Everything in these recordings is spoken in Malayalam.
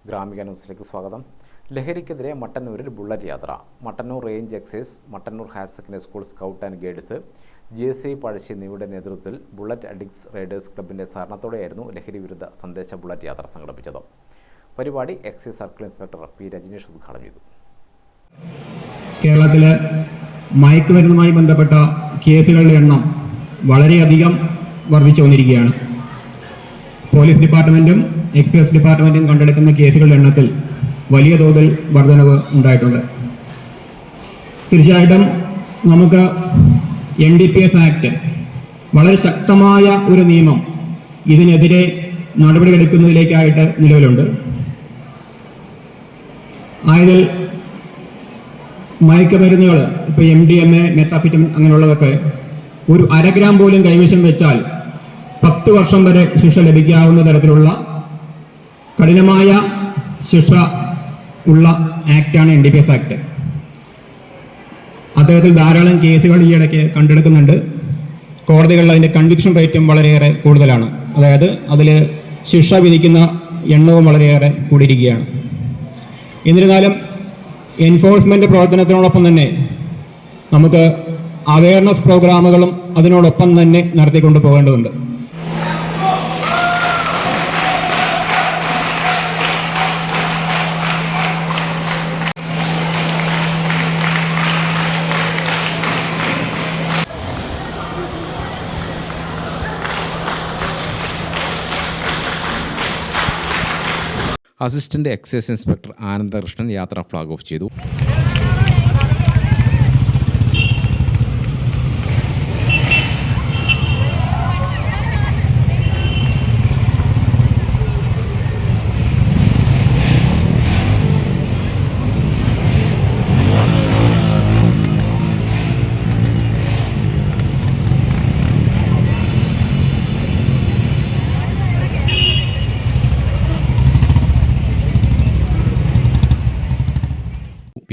ഗ്രാമിക ന്യൂസിലേക്ക് സ്വാഗതം. ലഹരിക്കെതിരെ മട്ടന്നൂരിൽ ബുള്ളറ്റ് യാത്ര. Mattannur range excise, Mattannur higher secondary school scout and guides, GSI Pazhassi എന്നിവയുടെ നേതൃത്വത്തിൽ ബുള്ളറ്റ് അഡിക്ട്സ് റൈഡേഴ്സ് ക്ലബിൻ്റെ സഹകരണത്തോടെയായിരുന്നു ലഹരി വിരുദ്ധ സന്ദേശ ബുള്ളറ്റ് യാത്ര സംഘടിപ്പിച്ചത്. പരിപാടി excise circle inspector P. Rajneesh ഉദ്ഘാടനം ചെയ്തു. കേരളത്തിലെ മയക്കുമരുന്നുമായി ബന്ധപ്പെട്ട കേസുകളുടെ എണ്ണം വളരെയധികം വർദ്ധിച്ചു വന്നിരിക്കുകയാണ്. പോലീസ് ഡിപ്പാർട്ട്മെൻറ്റും എക്സൈസ് ഡിപ്പാർട്ട്മെൻറ്റും കണ്ടെടുക്കുന്ന കേസുകളുടെ എണ്ണത്തിൽ വലിയ തോതിൽ വർധനവ് ഉണ്ടായിട്ടുണ്ട്. തീർച്ചയായിട്ടും നമുക്ക് NDPS ആക്ട് വളരെ ശക്തമായ ഒരു നിയമം ഇതിനെതിരെ നടപടിയെടുക്കുന്നതിലേക്കായിട്ട് നിലവിലുണ്ട്. ആയതിൽ മയക്കുമരുന്നുകൾ ഇപ്പോൾ MDMA, മെത്താഫിറ്റമിൻ അങ്ങനെയുള്ളതൊക്കെ ഒരു 1 ഗ്രാം പോലും കൈവശം വെച്ചാൽ 10 വർഷം വരെ ശിക്ഷ ലഭിക്കാവുന്ന തരത്തിലുള്ള കഠിനമായ ശിക്ഷ ഉള്ള ആക്റ്റാണ് NDPS ആക്ട്. അത്തരത്തിൽ ധാരാളം കേസുകൾ ഈയിടയ്ക്ക് കണ്ടെടുക്കുന്നുണ്ട്. കോടതികളിൽ അതിൻ്റെ കൺവിക്ഷൻ റേറ്റും വളരെയേറെ കൂടുതലാണ്. അതായത് അതിൽ ശിക്ഷ വിധിക്കുന്ന എണ്ണവും വളരെയേറെ കൂടിയിരിക്കുകയാണ്. എന്നിരുന്നാലും എൻഫോഴ്സ്മെൻറ്റ് പ്രവർത്തനത്തിനോടൊപ്പം തന്നെ നമുക്ക് അവയർനെസ് പ്രോഗ്രാമുകളും അതിനോടൊപ്പം തന്നെ നടത്തിക്കൊണ്ടു പോകേണ്ടതുണ്ട്. അസിസ്റ്റന്റ് എക്സൈസ് ഇൻസ്പെക്ടർ ആനന്ദകൃഷ്ണൻ യാത്ര ഫ്ലാഗ് ഓഫ് ചെയ്തു.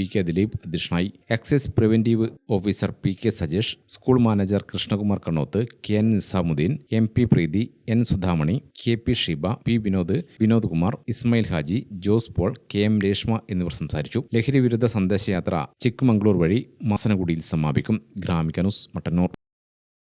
P.K. ദിലീപ് അധ്യക്ഷനായി. Excise preventive officer P.K. Sajesh, school manager Krishnakumar Kannoth, KN Nizamuddin, MP Preethi, N Sudhamani, KP Sheeba, P. Vinod Kumar, Ismail Haji, Jose Paul, KM Reshma എന്നിവർ സംസാരിച്ചു. ലഹരി വിരുദ്ധ സന്ദേശയാത്ര ചിക്മംഗ്ലൂർ വഴി മാസനഗുഡിയിൽ സമാപിക്കും. ഗ്രാമിക ന്യൂസ്, മട്ടന്നൂർ.